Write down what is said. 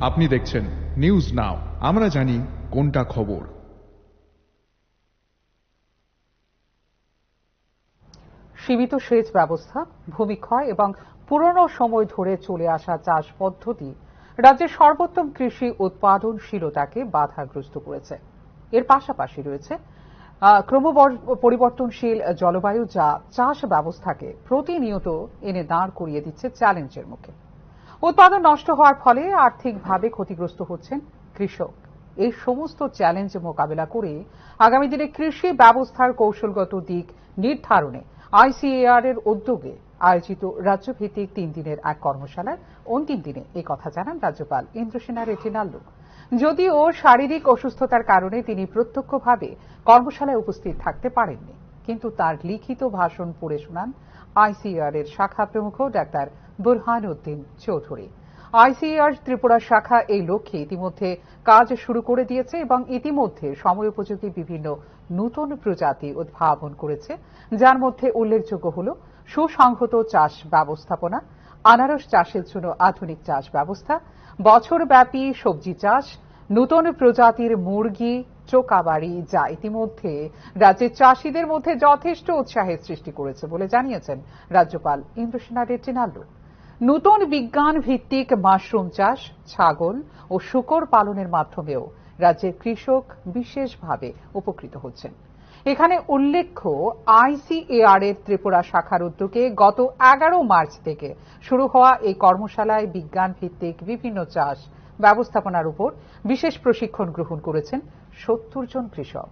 আপনি দেখছেন news now, আমরা জানি কোনটা খবর। সীমিত সেচ ব্যবস্থা, ভূমিক্ষয় এবং পুরনো সময় ধরে চলে আসা চাষ পদ্ধতি রাজ্যের সর্বোত্তম কৃষি উৎপাদনশীলতাকে বাধাগ্রস্ত করেছে। এর পাশাপাশি রয়েছে পরিবর্তনশীল জলবায়ু, যা চাষ ব্যবস্থাকে প্রতিনিয়ত এনে দাঁড় করিয়ে দিচ্ছে চ্যালেঞ্জের মুখে। উৎপাদন নষ্ট হওয়ার ফলে আর্থিকভাবে ক্ষতিগ্রস্ত হচ্ছেন কৃষক। এই সমস্ত চ্যালেঞ্জ মোকাবেলা করে আগামী দিনে কৃষি ব্যবস্থার কৌশলগত দিক নির্ধারণে আইসিএআর এর উদ্যোগে আয়োজিত রাজ্যভিত্তিক 3 দিনের এক কর্মশালায় অন্তিম দিনে এই কথা জানান রাজ্যপাল ইন্দ্রসেনা রেজিনাল্ডো। যদিও শারীরিক অসুস্থতার কারণে তিনি প্রত্যক্ষভাবে কর্মশালায় উপস্থিত থাকতে পারেননি, কিন্তু তার লিখিত ভাষণ পড়ে শোনান আইসিএআর এর শাখা প্রমুখ ডাক্তার বুরহানুদ্দিন চৌধুরী। আইসিএআর ত্রিপুরা শাখা এই লক্ষ্যে ইতিমধ্যে কাজ শুরু করে দিয়েছে এবং ইতিমধ্যে সময়োপযোগী বিভিন্ন নতুন প্রজাতি উদ্ভাবন করেছে, যার মধ্যে উল্লেখযোগ্য হল সুসংহত চাষ ব্যবস্থাপনা, আনারস চাষের জন্য আধুনিক চাষ ব্যবস্থা, বছরব্যাপী সবজি চাষ, নতুন প্রজাতির মুরগি, চোকাবাড়ি, যা ইতিমধ্যে রাজ্যের চাষিদের মধ্যে যথেষ্ট উৎসাহের সৃষ্টি করেছে বলে জানিয়েছেন রাজ্যপাল ইন্দ্রসেনা রেজিনাল্ডো। নতুন বিজ্ঞান ভিত্তিক মাশরুম চাষ, ছাগল ও শূকর পালনের মাধ্যমেও রাজ্যের কৃষক বিশেষভাবে উপকৃত হচ্ছেন। এখানে উল্লেখ্য, আইসিএআর এর ত্রিপুরা শাখার উদ্যোগে গত 11 মার্চ থেকে শুরু হওয়া এই কর্মশালায় বিজ্ঞান ভিত্তিক বিভিন্ন চাষ ব্যবস্থাপনার উপর বিশেষ প্রশিক্ষণ গ্রহণ করেছেন 70 জন কৃষক।